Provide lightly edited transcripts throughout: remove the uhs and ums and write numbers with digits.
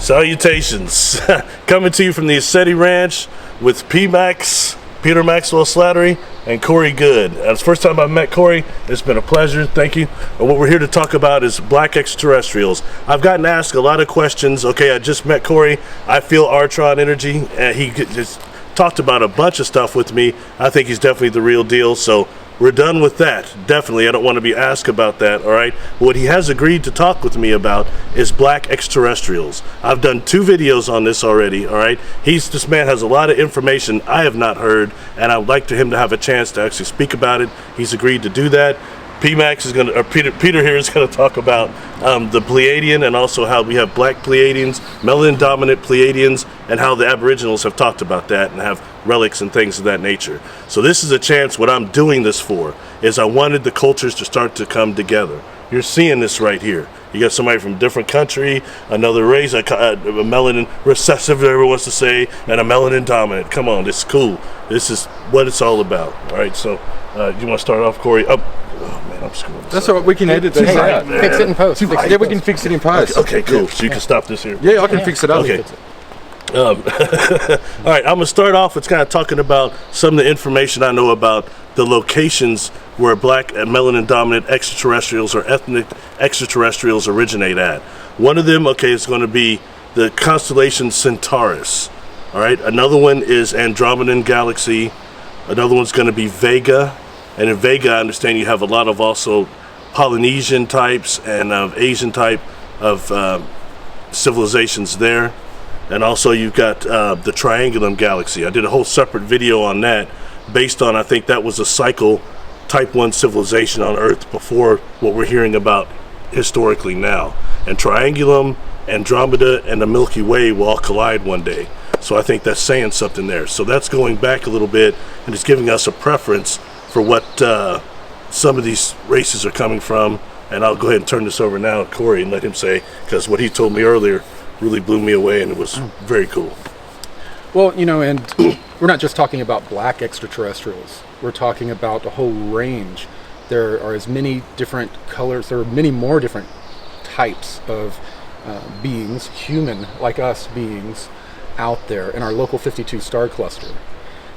Salutations. Coming to you from the Slattery Ranch with Peter Maxwell Slattery, and Corey Goode. It's the first time I've met Corey. It's been a pleasure. Thank you. And what we're here to talk about is Black Extraterrestrials. I've gotten asked a lot of questions. Okay, I just met Corey. I feel Artron energy, and he just talked about a bunch of stuff with me. I think he's definitely the real deal, so we're done with that. Definitely, I don't want to be asked about that, all right? What he has agreed to talk with me about is Black Extraterrestrials. I've done 2 videos on this already, all right? This man has a lot of information I have not heard, and I would like him to have a chance to actually speak about it. He's agreed to do that. Peter here is going to talk about the Pleiadian, and also how we have black Pleiadians, melanin dominant Pleiadians, and how the Aboriginals have talked about that and have relics and things of that nature. So this is a chance. What I'm doing this for is I wanted the cultures to start to come together. You're seeing this right here. You got somebody from a different country, another race, a melanin recessive, whatever wants to say, and a melanin dominant. Come on, this is cool. This is what it's all about. All right, so you want to start off, Corey? Oh man, I'm screwing this That's up. all right, we can edit this out. Fix it in post. Yeah, we can fix it in post. Okay, cool. So you can stop this here. Yeah, I can fix it up. Okay. All right, I'm going to start off with kind of talking about some of the information I know about the locations where black and melanin dominant extraterrestrials or ethnic extraterrestrials originate at. One of them, okay, is going to be the constellation Centaurus. All right, another one is Andromedan Galaxy. Another one's going to be Vega. And in Vega, I understand you have a lot of also Polynesian types and Asian type of civilizations there. And also you've got the Triangulum Galaxy. I did a whole separate video on that based on, I think that was a cycle type 1 civilization on Earth before what we're hearing about historically now. And Triangulum, Andromeda, and the Milky Way will all collide one day. So I think that's saying something there. So that's going back a little bit, and it's giving us a preference for what some of these races are coming from. And I'll go ahead and turn this over now to Corey and let him say, because what he told me earlier really blew me away, and it was very cool. Well, you know, and we're not just talking about black extraterrestrials. We're talking about a whole range. There are as many different colors. There are many more different types of beings, human like us beings, out there in our local 52 star cluster.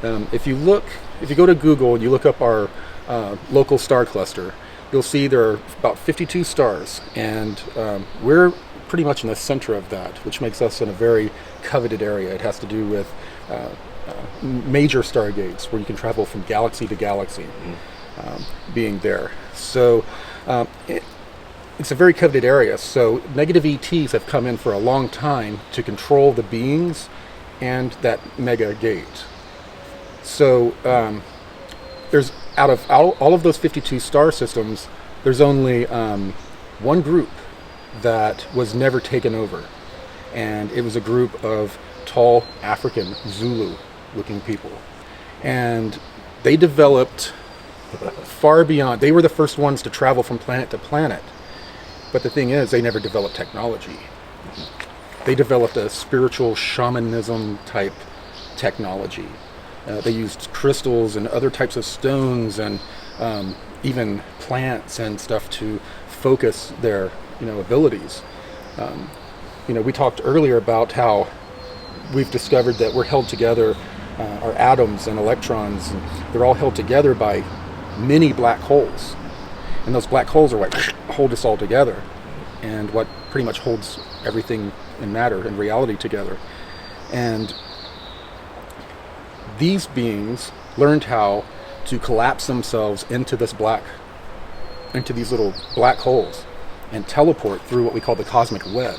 If you go to Google and you look up our local star cluster, you'll see there are about 52 stars, and we're pretty much in the center of that, which makes us in a very coveted area. It has to do with major stargates where you can travel from galaxy to galaxy, being there. So it's a very coveted area. So negative ETs have come in for a long time to control the beings and that mega gate. So there's out of all of those 52 star systems, there's only one group that was never taken over, and it was a group of tall African Zulu looking people, and they developed far beyond. They were the first ones to travel from planet to planet, but the thing is, they never developed technology. They developed a spiritual shamanism type technology. They used crystals and other types of stones and even plants and stuff to focus their abilities. We talked earlier about how we've discovered that we're held together, our atoms and electrons, and they're all held together by many black holes. And those black holes are what hold us all together, and what pretty much holds everything in matter and reality together. And these beings learned how to collapse themselves into these little black holes, and teleport through what we call the cosmic web,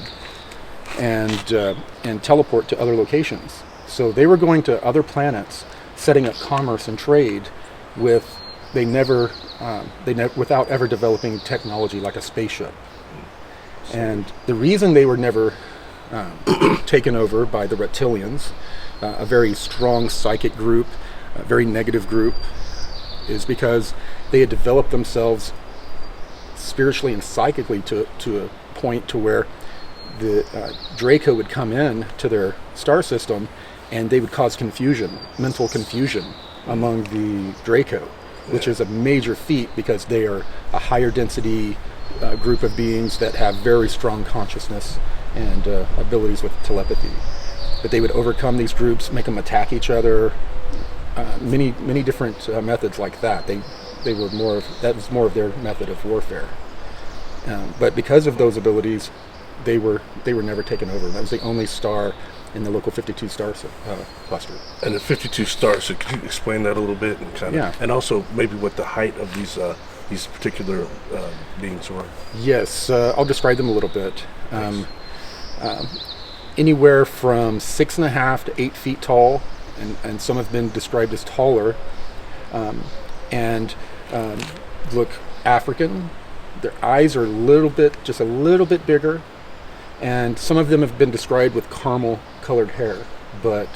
and teleport to other locations. So they were going to other planets, setting up commerce and trade without ever developing technology like a spaceship. And the reason they were never taken over by the reptilians, a very strong psychic group, a very negative group, is because they had developed themselves spiritually and psychically to a point to where the Draco would come in to their star system, and they would cause mental confusion among the Draco, which is a major feat because they are a higher density group of beings that have very strong consciousness and abilities with telepathy. But they would overcome these groups, make them attack each other, many different methods like that. They were that was more of their method of warfare. But because of those abilities, they were never taken over. That was the only star in the local 52 star cluster. And the 52 stars. So could you explain that a little bit and and also maybe what the height of these particular beings were? Yes, I'll describe them a little bit. Anywhere from 6.5 to 8 feet tall, and some have been described as taller, and look African. Their eyes are just a little bit bigger, and some of them have been described with caramel colored hair, but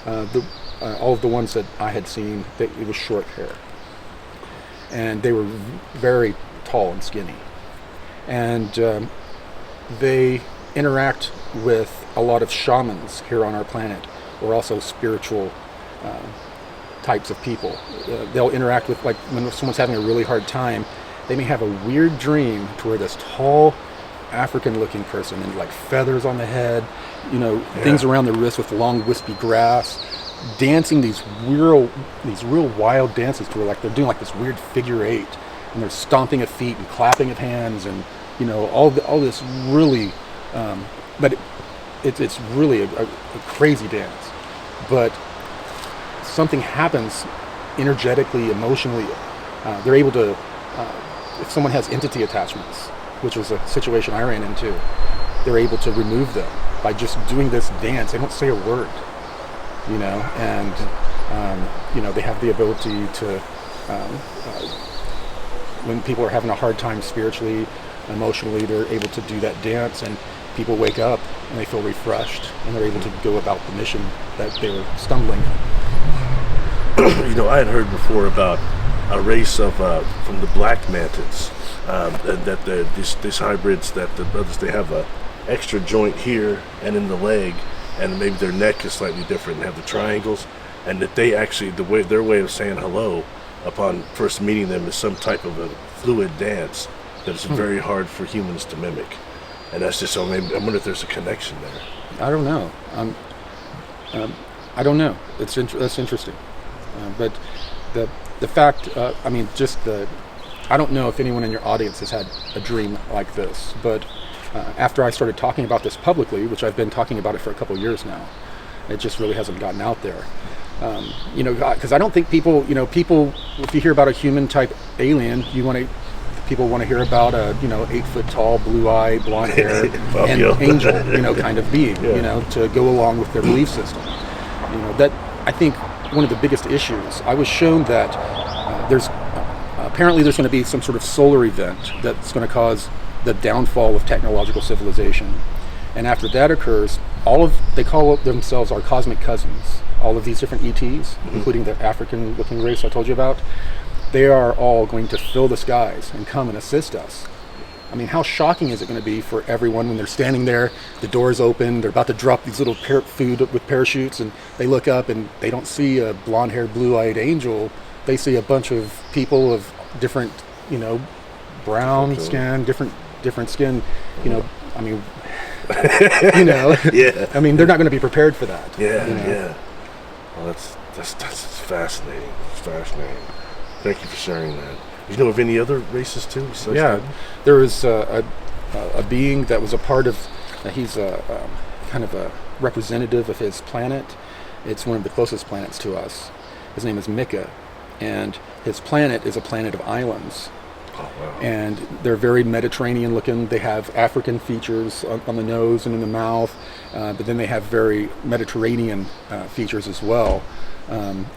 all of the ones that I had seen, it was short hair, and they were very tall and skinny, and they interact with a lot of shamans here on our planet, or also spiritual types of people. They'll interact with, like, when someone's having a really hard time, they may have a weird dream to where this tall African-looking person, and like feathers on the head, things around the wrist with long wispy grass, dancing these real wild dances to where like they're doing like this weird figure 8, and they're stomping of feet and clapping of hands, and all this really, but it's really a crazy dance. But something happens energetically, emotionally. They're able to, if someone has entity attachments, which was a situation I ran into, they're able to remove them by just doing this dance. They don't say a word, and they have the ability to, when people are having a hard time spiritually, emotionally, they're able to do that dance, and people wake up and they feel refreshed, and they're able to go about the mission that they were stumbling. I had heard before about a race of from the black mantids, that these hybrids, that the brothers, they have a extra joint here and in the leg, and maybe their neck is slightly different and have the triangles, and that they actually, their way of saying hello upon first meeting them is some type of a fluid dance that is very hard for humans to mimic. And that's just, I wonder if there's a connection there. I don't know. I don't know. That's interesting. But the fact, I don't know if anyone in your audience has had a dream like this, but after I started talking about this publicly, which I've been talking about it for a couple of years now, it just really hasn't gotten out there. Because I don't think people, if you hear about a human type alien, people want to hear about a 8 foot tall, blue eye, blonde hair, and angel, kind of being, to go along with their belief system. That, I think, one of the biggest issues. I was shown that apparently there's going to be some sort of solar event that's going to cause the downfall of technological civilization, and after that occurs, they call themselves our cosmic cousins. All of these different ETs, including the African-looking race I told you about, they are all going to fill the skies and come and assist us. I mean, how shocking is it going to be for everyone when they're standing there, the door's open, they're about to drop these little food with parachutes, and they look up and they don't see a blonde-haired, blue-eyed angel. They see a bunch of people of different, brown skin, different skin, I mean, Yeah. I mean, they're not going to be prepared for that. Yeah. Well, that's fascinating. It's fascinating. Thank you for sharing that. You know of any other races too? There was a being that was a part of. He's a kind of a representative of his planet. It's one of the closest planets to us. His name is Mika, and his planet is a planet of islands. Oh, wow. And they're very Mediterranean looking. They have African features on the nose and in the mouth, but then they have very Mediterranean features as well.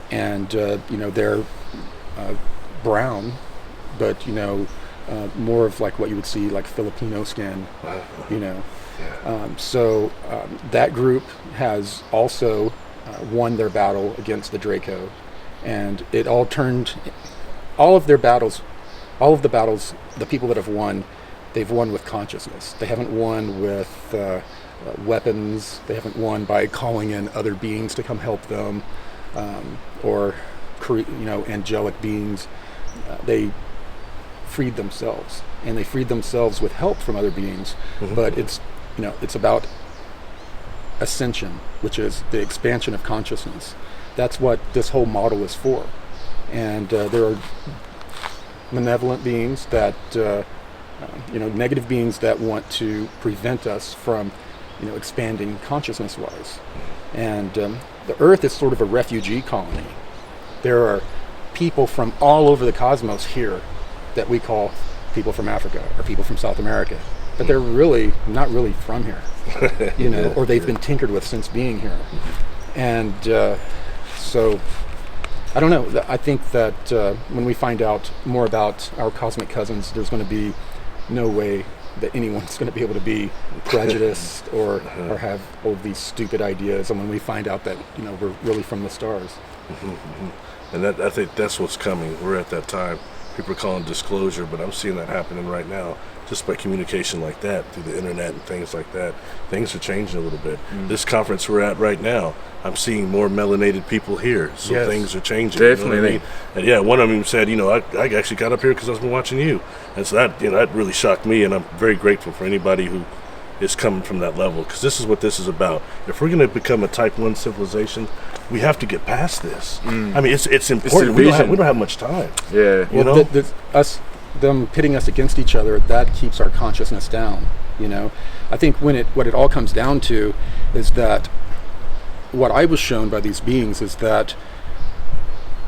They're brown, but more of like what you would see like Filipino skin. That group has also won their battle against the Draco, and it all turned all of the battles, the people that have won, they've won with consciousness. They haven't won with weapons. They haven't won by calling in other beings to come help them, or angelic beings. They freed themselves, and they freed themselves with help from other beings. But it's it's about ascension, which is the expansion of consciousness. That's what this whole model is for. And there are malevolent beings that, negative beings that want to prevent us from, expanding consciousness-wise. And the Earth is sort of a refugee colony. There are people from all over the cosmos here that we call people from Africa or people from South America, but they're really not really from here, or they've been tinkered with since being here. And so I don't know. I think that when we find out more about our cosmic cousins, there's going to be no way that anyone's going to be able to be prejudiced or have all these stupid ideas. And when we find out that we're really from the stars, and I think that's what's coming. We're at that time. People are calling disclosure, but I'm seeing that happening right now. Just by communication like that through the internet and things like that, things are changing a little bit. This conference we're at right now, I'm seeing more melanated people here, so Yes. things are changing. Definitely. You know what I mean? And one of them said, I actually got up here because I've been watching you, and so that really shocked me, and I'm very grateful for anybody who is coming from that level, because this is what this is about. If we're going to become a Type 1 civilization, we have to get past this. I mean, it's important. We don't have much time. Yeah. Them pitting us against each other, that keeps our consciousness down. I think what it all comes down to is that what I was shown by these beings is that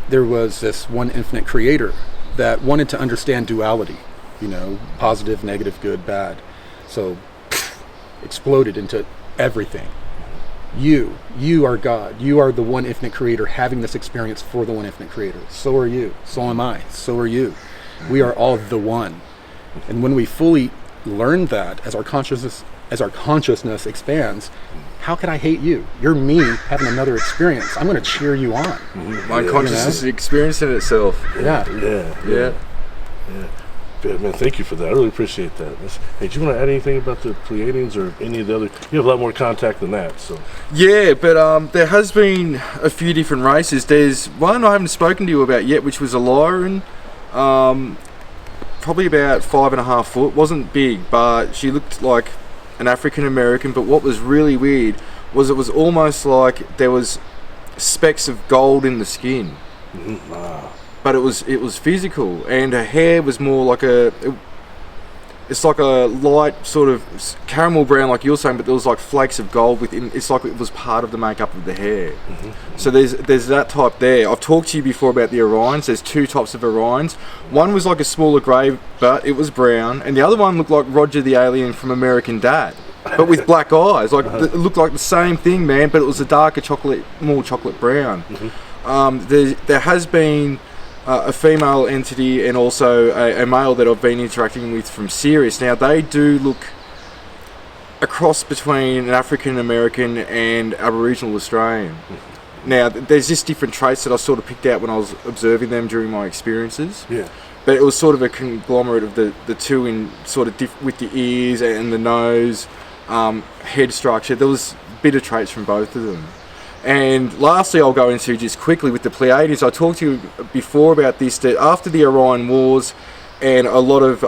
there was this one infinite creator that wanted to understand duality, positive, negative, good, bad. So exploded into everything. You are God. You are the one infinite creator having this experience for the one infinite creator. So are you. So am I. So are you. We are all the one. And when we fully learn that, as our consciousness expands, how can I hate you? You're me having another experience. I'm going to cheer you on. My consciousness is experiencing itself. Yeah. Yeah, man, thank you for that. I really appreciate that. Hey, do you want to add anything about the Pleiadians or any of the other? You have a lot more contact than that, so. Yeah, but there has been a few different races. There's one I haven't spoken to you about yet, which was a Lyran. Probably about 5.5 foot. Wasn't big, but she looked like an African American. But what was really weird was it was almost like there was specks of gold in the skin. Wow. But it was physical, and her hair was more like it's like a light sort of caramel brown, like you're saying, but there was like flakes of gold within. It's like it was part of the makeup of the hair. So there's that type there. I've talked to you before about the Orions. There's two types of Orions. One was like a smaller grey, but it was brown, and the other one looked like Roger the alien from American Dad, but with black eyes. Like it looked like the same thing, man, but it was a darker more chocolate brown. There has been a female entity and also a male that I've been interacting with from Sirius. Now they do look a cross between an African American and Aboriginal Australian. Now there's just different traits that I sort of picked out when I was observing them during my experiences. Yeah. But it was sort of a conglomerate of the two in sort of with the ears and the nose, head structure. There was a bit of traits from both of them. And lastly, I'll go into just quickly with the Pleiadians. I talked to you before about this, that after the Orion Wars and a lot of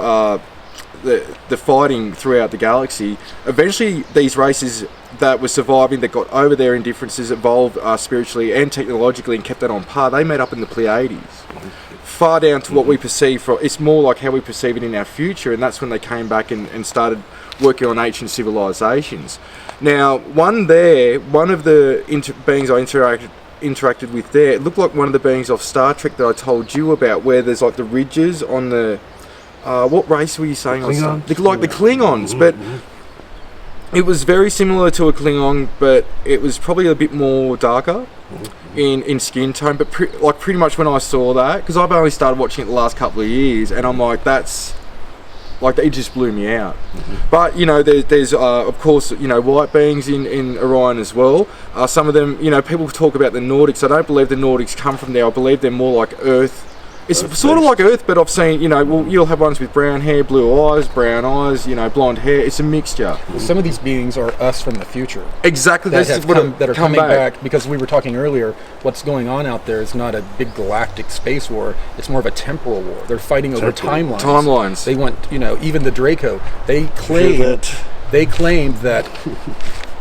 the fighting throughout the galaxy, eventually these races that were surviving, that got over their indifferences, evolved spiritually and technologically and kept that on par. They met up in the Pleiades. Far down to what we perceive it's more like how we perceive it in our future, and that's when they came back and started working on ancient civilizations. Now, one of the beings I interacted with there, it looked like one of the beings of Star Trek that I told you about, where there's like the ridges on the what race were you saying? The Klingons, but it was very similar to a Klingon, but it was probably a bit more darker in skin tone. But pretty much when I saw that, because I've only started watching it the last couple of years, and I'm like, it just blew me out. But there's of course white beings in Orion as well. Some of them, people talk about the Nordics. I don't believe the Nordics come from there. I believe they're more like Earth. It's sort of like Earth, but I've seen, you'll have ones with brown hair, blue eyes, brown eyes, blonde hair. It's a mixture. Well, some of these beings are us from the future. Exactly. That are coming back, because we were talking earlier, what's going on out there is not a big galactic space war. It's more of a temporal war. They're fighting over timelines. Timelines. They want, even the Draco, they claim They claimed that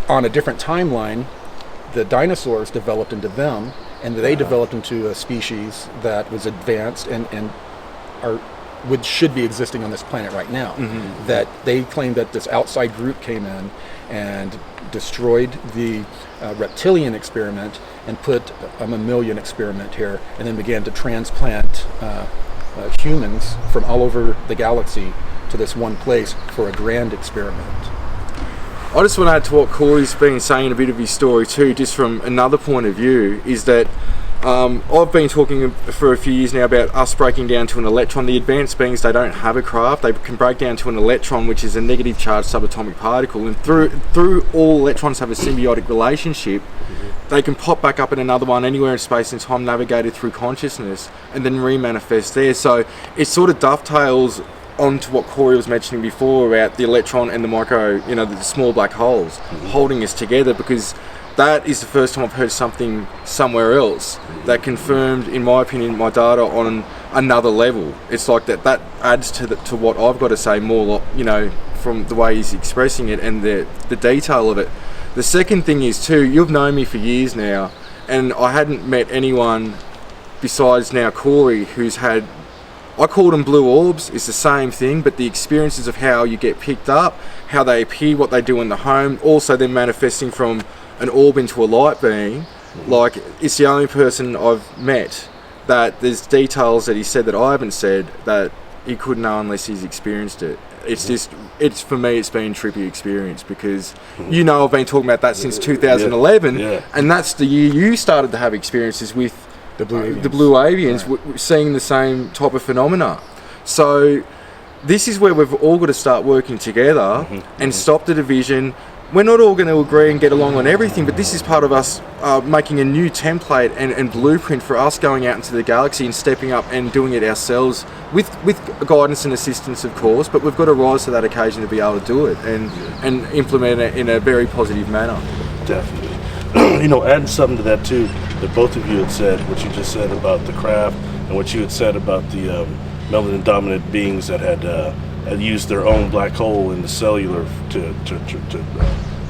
on a different timeline, the dinosaurs developed into them, and they developed into a species that was advanced and should be existing on this planet right now. That they claim that this outside group came in and destroyed the reptilian experiment and put a mammalian experiment here, and then began to transplant humans from all over the galaxy to this one place for a grand experiment. I just want to add to what Corey's been saying, a bit of his story too, just from another point of view, is that I've been talking for a few years now about us breaking down to an electron. The advanced beings, they don't have a craft. They can break down to an electron, which is a negative charged subatomic particle. And through all electrons have a symbiotic relationship. They can pop back up in another one anywhere in space and time, navigated through consciousness, and then remanifest there. So it sort of dovetails onto what Corey was mentioning before about the electron and the micro, the small black holes holding us together, because that is the first time I've heard something somewhere else that confirmed, in my opinion, my data on another level. It's like that adds to what I've got to say more, from the way he's expressing it and the detail of it. The second thing is too, you've known me for years now, and I hadn't met anyone besides now Corey who's had, I call them blue orbs. It's the same thing, but the experiences of how you get picked up, how they appear, what they do in the home, also then manifesting from an orb into a light being. Like, it's the only person I've met that there's details that he said that I haven't said that he couldn't know unless he's experienced it. It's just, for me, it's been a trippy experience, because I've been talking about that since 2011, and that's the year you started to have experiences with the blue avians, right, seeing the same type of phenomena. So this is where we've all got to start working together and stop the division. We're not all going to agree and get along on everything, but this is part of us making a new template and blueprint for us going out into the galaxy and stepping up and doing it ourselves with guidance and assistance, of course, but we've got to rise to that occasion to be able to do it and implement it in a very positive manner. Definitely. Adding something to that too, that both of you had said, what you just said about the craft and what you had said about the melanin dominant beings that had used their own black hole in the cellular to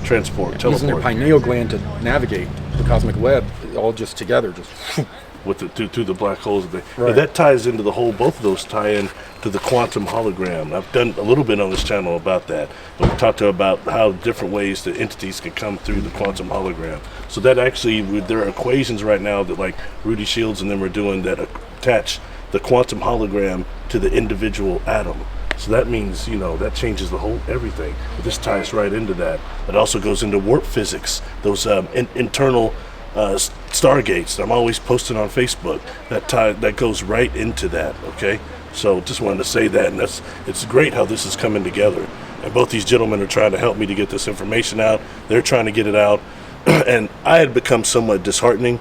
teleport. Using their pineal gland to navigate the cosmic web, all just together, with through the black holes. Right. That ties into both of those tie in to the quantum hologram. I've done a little bit on this channel about that. But we talked about how different ways the entities can come through the quantum hologram. So that actually, there are equations right now that like Rudy Shields and them are doing that attach the quantum hologram to the individual atom. So that means, that changes the whole everything. But this ties right into that. It also goes into warp physics, those internal stargates that I'm always posting on Facebook. That goes right into that. Okay, so just wanted to say that, and it's great how this is coming together. And both these gentlemen are trying to help me to get this information out. They're trying to get it out, and I had become somewhat disheartened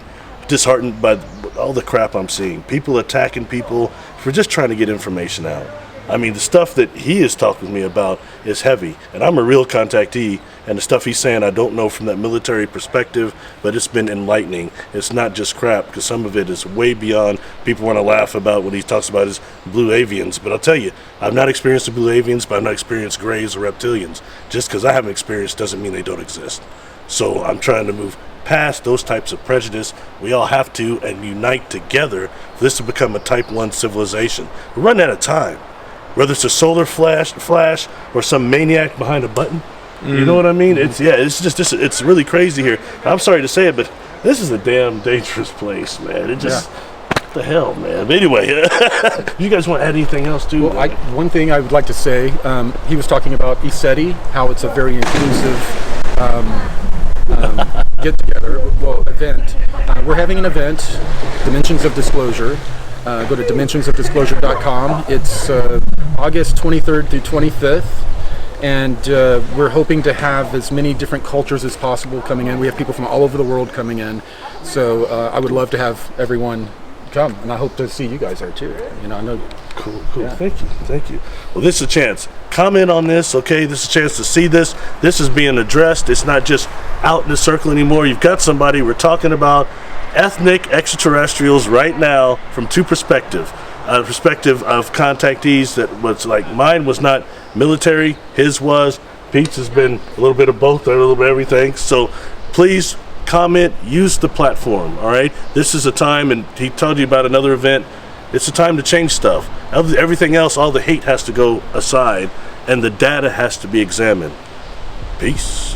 by all the crap I'm seeing. People attacking people for just trying to get information out. I mean, the stuff that he is talking to me about is heavy, and I'm a real contactee, and the stuff he's saying I don't know from that military perspective, but it's been enlightening. It's not just crap, because some of it is way beyond. People want to laugh about what he talks about as blue avians, but I'll tell you, I've not experienced the blue avians, but I've not experienced grays or reptilians. Just because I haven't experienced doesn't mean they don't exist. So I'm trying to move past those types of prejudice. We all have to and unite together for this to become a type 1 civilization. We're running out of time. Whether it's a solar flash or some maniac behind a button, you know what I mean? It's it's really crazy here. I'm sorry to say it, but this is a damn dangerous place, man. It just, what the hell, man. But anyway, you guys want to add anything else too? Well, one thing I would like to say, he was talking about ESETI, how it's a very inclusive get-together, event. We're having an event, Dimensions of Disclosure. Go to dimensionsofdisclosure.com. It's August 23rd through 25th, and we're hoping to have as many different cultures as possible coming in. We have people from all over the world coming in, so I would love to have everyone come, and I hope to see you guys there too. I know. Cool. Yeah. Thank you. Well, this is a chance. Comment on this, okay? This is a chance to see this. This is being addressed. It's not just out in the circle anymore. You've got somebody. We're talking about ethnic extraterrestrials right now from two perspectives. Perspective of contactees that was like, mine was not military, his was. Pete's has been a little bit of both, a little bit of everything. So please comment, use the platform, all right? This is a time, and he told you about another event, it's a time to change stuff. Everything else, all the hate has to go aside, and the data has to be examined. Peace.